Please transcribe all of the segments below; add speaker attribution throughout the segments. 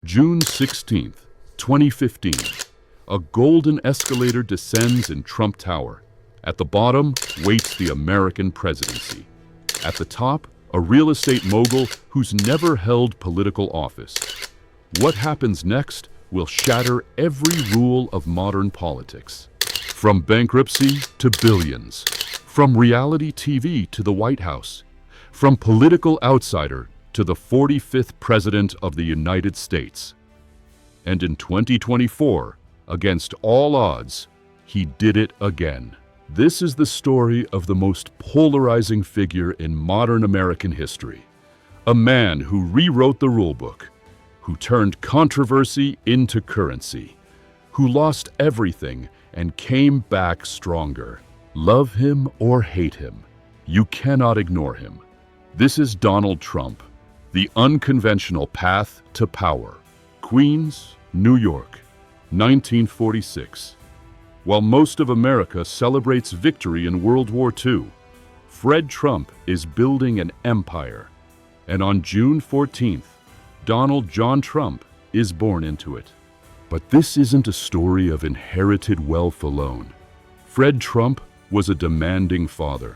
Speaker 1: June 16th, 2015. A golden escalator descends in Trump Tower. At the bottom waits the American presidency. At the top, a real estate mogul who's never held political office. What happens next will shatter every rule of modern politics. From bankruptcy to billions. From reality TV to the White House. From political outsider to the 45th President of the United States. And in 2024, against all odds, he did it again. This is the story of the most polarizing figure in modern American history. A man who rewrote the rulebook, who turned controversy into currency, who lost everything and came back stronger. Love him or hate him, you cannot ignore him. This is Donald Trump, the unconventional path to power. Queens, New York, 1946. While most of America celebrates victory in World War II, Fred Trump is building an empire. And on June 14th, Donald John Trump is born into it. But this isn't a story of inherited wealth alone. Fred Trump was a demanding father,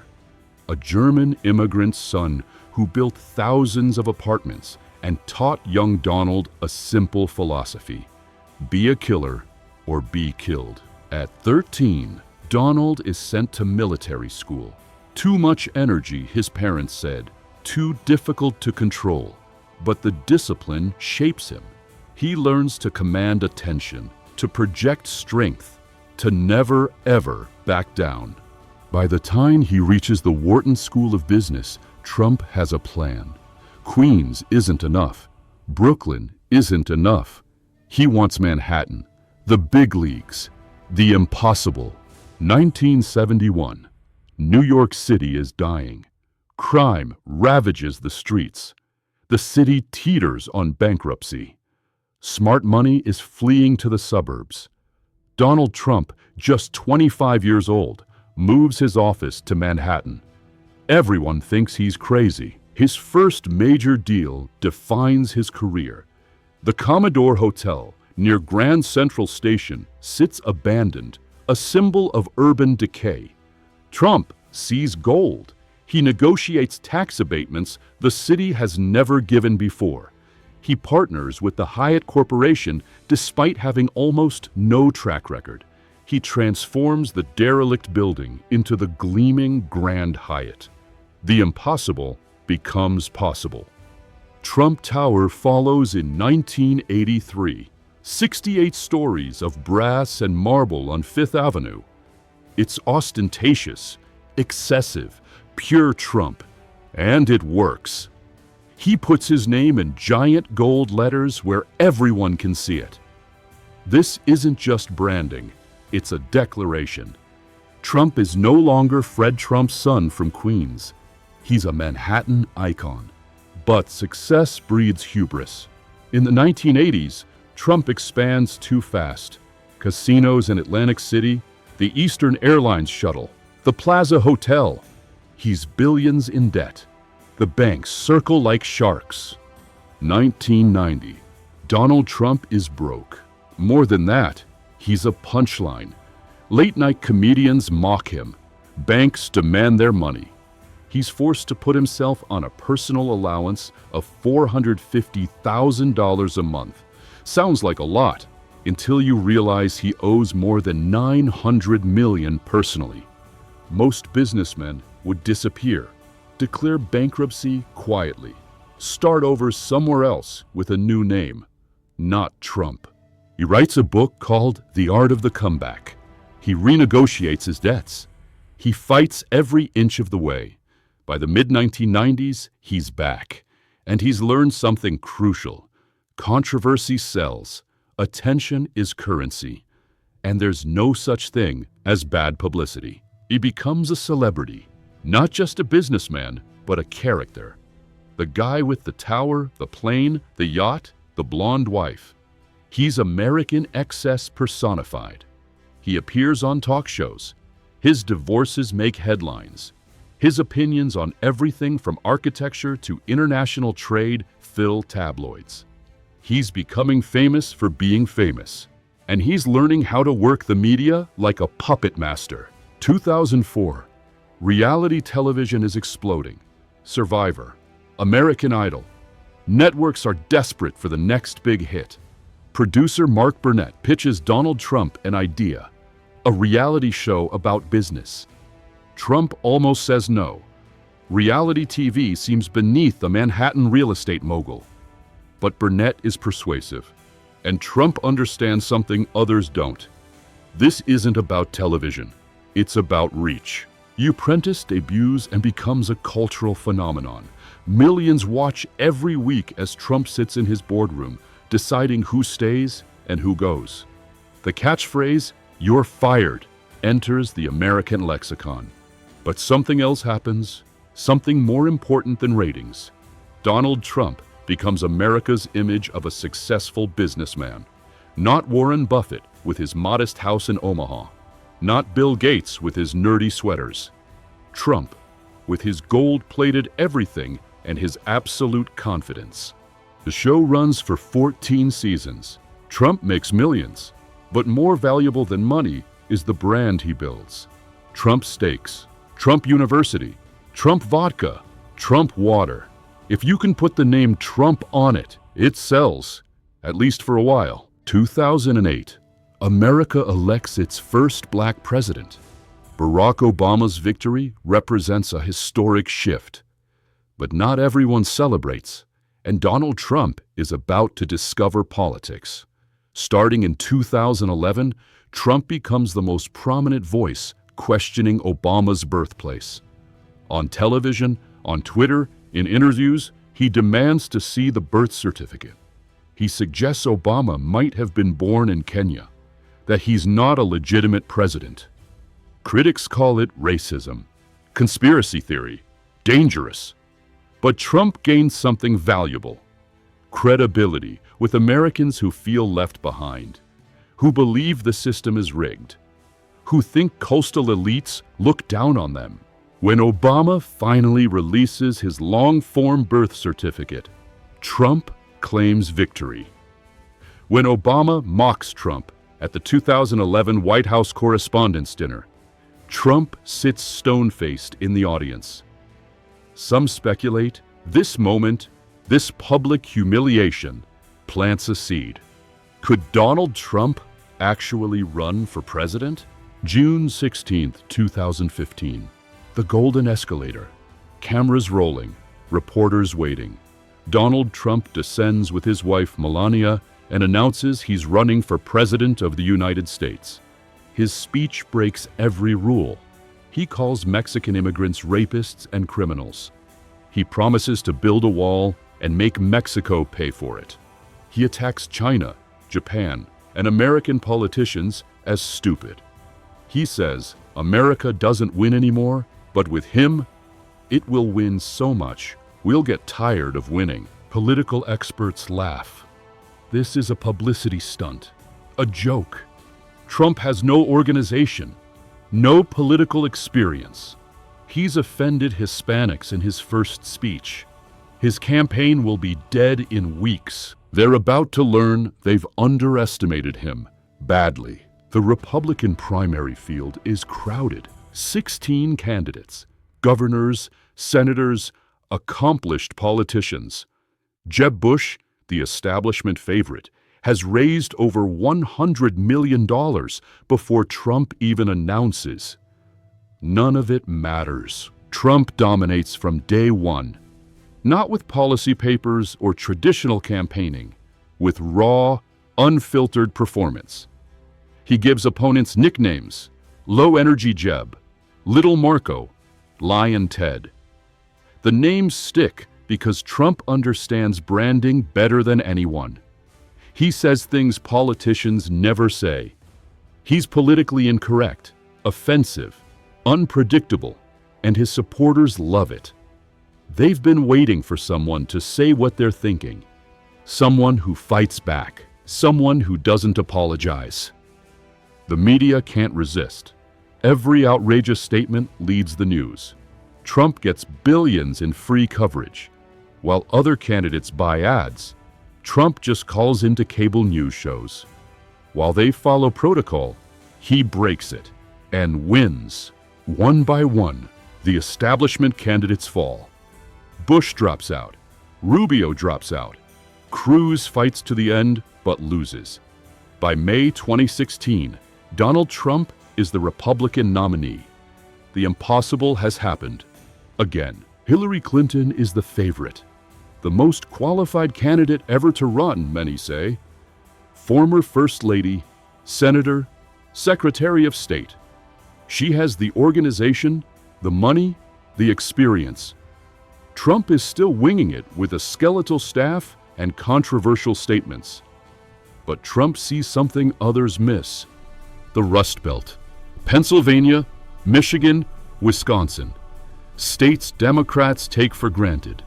Speaker 1: a German immigrant son who built thousands of apartments and taught young Donald a simple philosophy: be a killer or be killed. At 13, Donald is sent to military school. Too much energy, his parents said, too difficult to control. But the discipline shapes him. He learns to command attention, to project strength, to never, ever back down. By the time he reaches the Wharton School of Business, Trump has a plan. Queens isn't enough. Brooklyn isn't enough. He wants Manhattan, the big leagues, the impossible. 1971. New York City is dying. Crime ravages the streets. The city teeters on bankruptcy. Smart money is fleeing to the suburbs. Donald Trump, just 25 years old, moves his office to Manhattan. Everyone thinks he's crazy. His first major deal defines his career. The Commodore Hotel near Grand Central Station sits abandoned, a symbol of urban decay. Trump sees gold. He negotiates tax abatements the city has never given before. He partners with the Hyatt Corporation despite having almost no track record. He transforms the derelict building into the gleaming Grand Hyatt. The impossible becomes possible. Trump Tower follows in 1983. 68 stories of brass and marble on Fifth Avenue. It's ostentatious, excessive, pure Trump, and it works. He puts his name in giant gold letters where everyone can see it. This isn't just branding, it's a declaration. Trump is no longer Fred Trump's son from Queens. He's a Manhattan icon. But success breeds hubris. In the 1980s, Trump expands too fast. Casinos in Atlantic City, the Eastern Airlines shuttle, the Plaza Hotel. He's billions in debt. The banks circle like sharks. 1990. Donald Trump is broke. More than that, he's a punchline. Late-night comedians mock him. Banks demand their money. He's forced to put himself on a personal allowance of $450,000 a month. Sounds like a lot, until you realize he owes more than $900 million personally. Most businessmen would disappear, declare bankruptcy quietly, start over somewhere else with a new name. Not Trump. He writes a book called The Art of the Comeback. He renegotiates his debts. He fights every inch of the way. By the mid-1990s, he's back, and he's learned something crucial. Controversy sells. Attention is currency. And there's no such thing as bad publicity. He becomes a celebrity, not just a businessman, but a character. The guy with the tower, the plane, the yacht, the blonde wife. He's American excess personified. He appears on talk shows. His divorces make headlines. His opinions on everything from architecture to international trade fill tabloids. He's becoming famous for being famous, and he's learning how to work the media like a puppet master. 2004. Reality television is exploding. Survivor, American Idol. Networks are desperate for the next big hit. Producer Mark Burnett pitches Donald Trump an idea, a reality show about business. Trump almost says no. Reality TV seems beneath the Manhattan real estate mogul. But Burnett is persuasive, and Trump understands something others don't. This isn't about television. It's about reach. Apprentice debuts and becomes a cultural phenomenon. Millions watch every week as Trump sits in his boardroom, deciding who stays and who goes. The catchphrase, "You're fired," enters the American lexicon. But something else happens, something more important than ratings. Donald Trump becomes America's image of a successful businessman. Not Warren Buffett with his modest house in Omaha. Not Bill Gates with his nerdy sweaters. Trump with his gold-plated everything and his absolute confidence. The show runs for 14 seasons. Trump makes millions, but more valuable than money is the brand he builds. Trump Steaks, Trump University, Trump Vodka, Trump Water. If you can put the name Trump on it, it sells, at least for a while. 2008, America elects its first black president. Barack Obama's victory represents a historic shift. But not everyone celebrates, and Donald Trump is about to discover politics. Starting in 2011, Trump becomes the most prominent voice questioning Obama's birthplace. On television, on Twitter, in interviews, he demands to see the birth certificate. He suggests Obama might have been born in Kenya, that he's not a legitimate president. Critics call it racism, conspiracy theory, dangerous. But Trump gains something valuable: credibility with Americans who feel left behind, who believe the system is rigged, who think coastal elites look down on them. When Obama finally releases his long-form birth certificate, Trump claims victory. When Obama mocks Trump at the 2011 White House Correspondents' Dinner, Trump sits stone-faced in the audience. Some speculate this moment, this public humiliation, plants a seed. Could Donald Trump actually run for president? June 16, 2015. The golden escalator. Cameras rolling, reporters waiting. Donald Trump descends with his wife Melania and announces he's running for President of the United States. His speech breaks every rule. He calls Mexican immigrants rapists and criminals. He promises to build a wall and make Mexico pay for it. He attacks China, Japan, and American politicians as stupid. He says America doesn't win anymore, but with him, it will win so much, we'll get tired of winning. Political experts laugh. This is a publicity stunt, a joke. Trump has no organization, no political experience. He's offended Hispanics in his first speech. His campaign will be dead in weeks. They're about to learn they've underestimated him badly. The Republican primary field is crowded. 16 candidates, governors, senators, accomplished politicians. Jeb Bush, the establishment favorite, has raised over $100 million before Trump even announces. None of it matters. Trump dominates from day one, not with policy papers or traditional campaigning, with raw, unfiltered performance. He gives opponents nicknames: Low Energy Jeb, Little Marco, Lion Ted. The names stick because Trump understands branding better than anyone. He says things politicians never say. He's politically incorrect, offensive, unpredictable, and his supporters love it. They've been waiting for someone to say what they're thinking. Someone who fights back. Someone who doesn't apologize. The media can't resist. Every outrageous statement leads the news. Trump gets billions in free coverage. While other candidates buy ads, Trump just calls into cable news shows. While they follow protocol, he breaks it and wins. One by one, the establishment candidates fall. Bush drops out. Rubio drops out. Cruz fights to the end but loses. By May 2016, Donald Trump is the Republican nominee. The impossible has happened. Again, Hillary Clinton is the favorite. The most qualified candidate ever to run, many say. Former First Lady, Senator, Secretary of State. She has the organization, the money, the experience. Trump is still winging it with a skeletal staff and controversial statements. But Trump sees something others miss. The Rust Belt. Pennsylvania, Michigan, Wisconsin. States Democrats take for granted.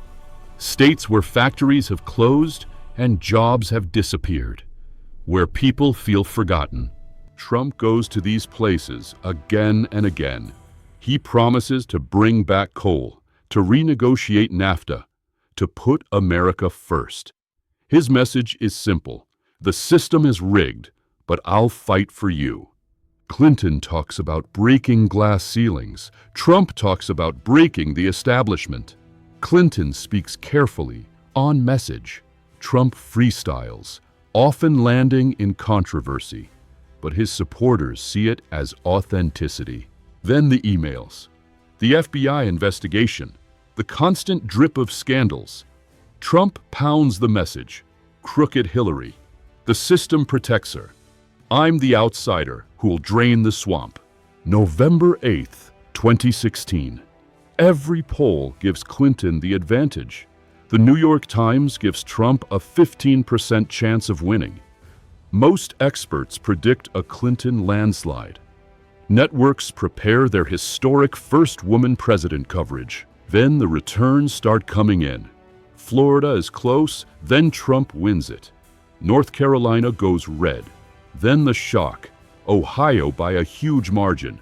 Speaker 1: States where factories have closed and jobs have disappeared. Where people feel forgotten. Trump goes to these places again and again. He promises to bring back coal, to renegotiate NAFTA, to put America first. His message is simple. The system is rigged, but I'll fight for you. Clinton talks about breaking glass ceilings. Trump talks about breaking the establishment. Clinton speaks carefully, on message. Trump freestyles, often landing in controversy. But his supporters see it as authenticity. Then the emails, the FBI investigation, the constant drip of scandals. Trump pounds the message, crooked Hillary. The system protects her. I'm the outsider who will drain the swamp. November 8th, 2016. Every poll gives Clinton the advantage. The New York Times gives Trump a 15% chance of winning. Most experts predict a Clinton landslide. Networks prepare their historic first woman president coverage. Then the returns start coming in. Florida is close, then Trump wins it. North Carolina goes red. Then the shock. Ohio by a huge margin.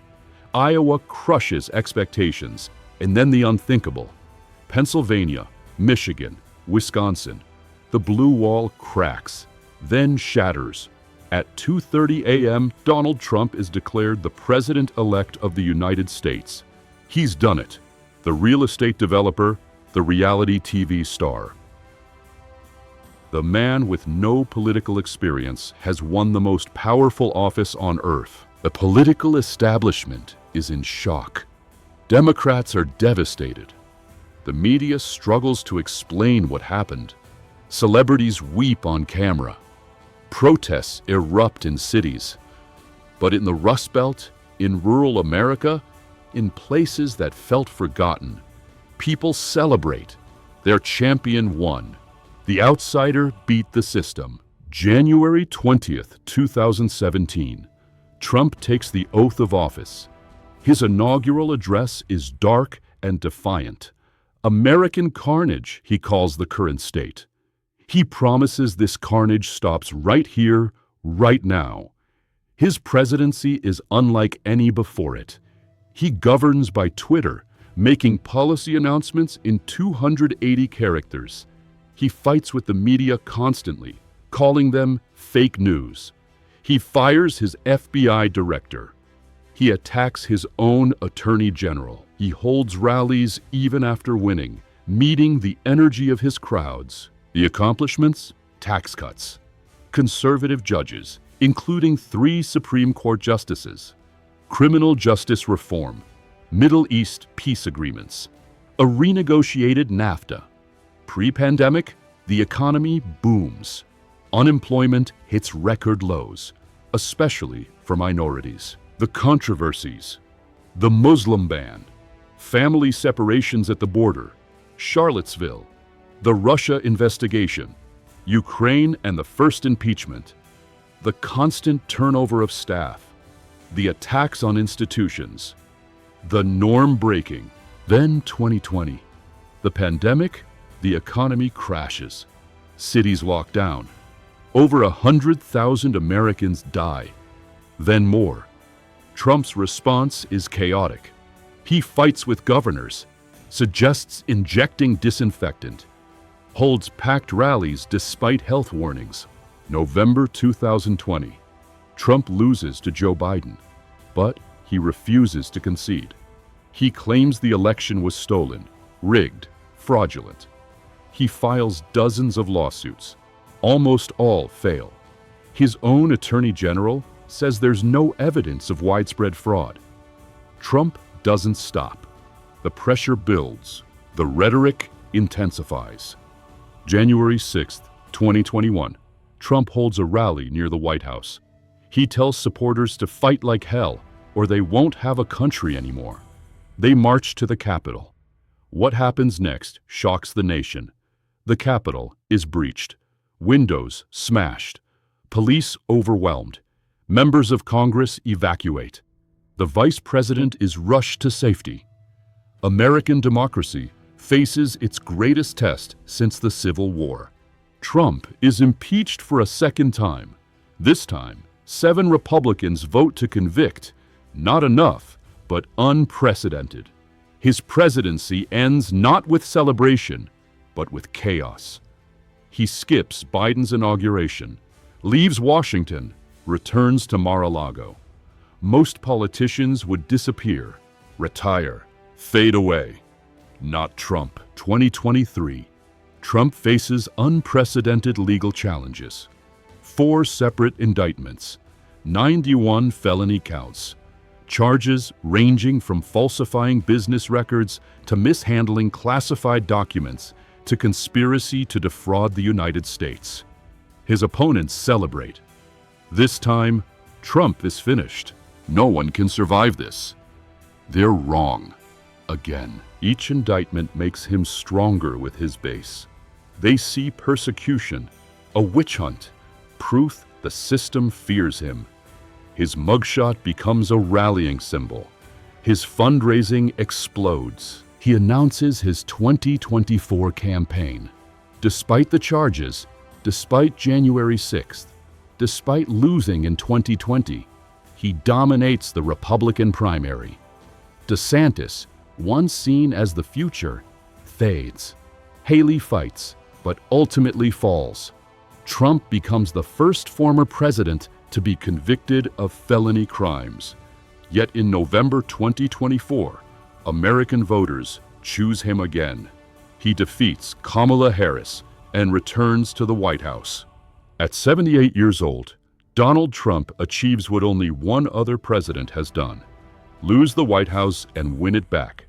Speaker 1: Iowa crushes expectations. And then the unthinkable. Pennsylvania, Michigan, Wisconsin. The blue wall cracks, then shatters. At 2:30 a.m., Donald Trump is declared the President-elect of the United States. He's done it. The real estate developer, the reality TV star. The man with no political experience has won the most powerful office on earth. The political establishment is in shock. Democrats are devastated. The media struggles to explain what happened. Celebrities weep on camera. Protests erupt in cities. But in the Rust Belt, in rural America, in places that felt forgotten, people celebrate. Their champion won. The outsider beat the system. January 20th, 2017. Trump takes the oath of office. His inaugural address is dark and defiant. American carnage, he calls the current state. He promises this carnage stops right here, right now. His presidency is unlike any before it. He governs by Twitter, making policy announcements in 280 characters. He fights with the media constantly, calling them fake news. He fires his FBI director. He attacks his own attorney general. He holds rallies even after winning, meeting the energy of his crowds. The accomplishments? Tax cuts. Conservative judges, including 3 Supreme Court justices. Criminal justice reform. Middle East peace agreements. A renegotiated NAFTA. Pre-pandemic, the economy booms. Unemployment hits record lows, especially for minorities. The controversies. The Muslim ban. Family separations at the border. Charlottesville. The Russia investigation. Ukraine and the first impeachment. The constant turnover of staff. The attacks on institutions. The norm breaking. Then 2020. The pandemic, the economy crashes. Cities lock down. Over 100,000 Americans die. Then more. Trump's response is chaotic. He fights with governors, suggests injecting disinfectant, holds packed rallies despite health warnings. November 2020. Trump loses to Joe Biden, but he refuses to concede. He claims the election was stolen, rigged, fraudulent. He files dozens of lawsuits. Almost all fail. His own attorney general says there's no evidence of widespread fraud. Trump doesn't stop. The pressure builds. The rhetoric intensifies. January 6, 2021. Trump holds a rally near the White House. He tells supporters to fight like hell, or they won't have a country anymore. They march to the Capitol. What happens next shocks the nation. The Capitol is breached. Windows smashed. Police overwhelmed. Members of Congress evacuate. The Vice President is rushed to safety. American democracy faces its greatest test since the Civil War. Trump is impeached for a second time. This time, 7 Republicans vote to convict. Not enough, but unprecedented. His presidency ends not with celebration, but with chaos. He skips Biden's inauguration, leaves Washington, returns to Mar-a-Lago. Most politicians would disappear, retire, fade away. Not Trump. 2023. Trump faces unprecedented legal challenges. 4 separate indictments, 91 felony counts, charges ranging from falsifying business records to mishandling classified documents to conspiracy to defraud the United States. His opponents celebrate. This time, Trump is finished. No one can survive this. They're wrong. Again, each indictment makes him stronger with his base. They see persecution, a witch hunt, proof the system fears him. His mugshot becomes a rallying symbol. His fundraising explodes. He announces his 2024 campaign. Despite the charges, despite January 6th, despite losing in 2020, he dominates the Republican primary. DeSantis, once seen as the future, fades. Haley fights, but ultimately falls. Trump becomes the first former president to be convicted of felony crimes. Yet in November 2024, American voters choose him again. He defeats Kamala Harris and returns to the White House. At 78 years old, Donald Trump achieves what only one other president has done: lose the White House and win it back.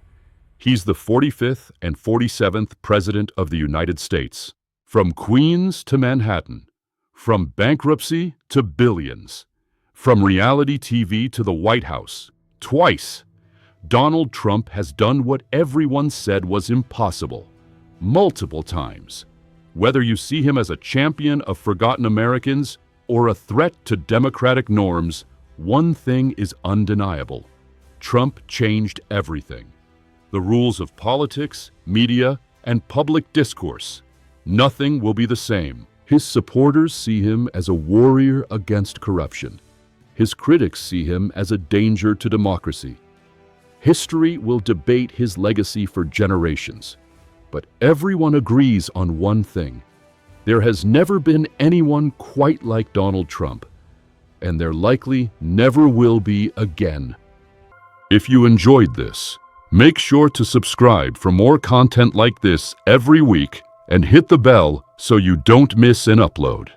Speaker 1: He's the 45th and 47th President of the United States. From Queens to Manhattan, from bankruptcy to billions, from reality TV to the White House, twice, Donald Trump has done what everyone said was impossible, multiple times. Whether you see him as a champion of forgotten Americans or a threat to democratic norms, one thing is undeniable. Trump changed everything. The rules of politics, media, and public discourse. Nothing will be the same. His supporters see him as a warrior against corruption. His critics see him as a danger to democracy. History will debate his legacy for generations. But everyone agrees on one thing. There has never been anyone quite like Donald Trump, and there likely never will be again. If you enjoyed this, make sure to subscribe for more content like this every week and hit the bell so you don't miss an upload.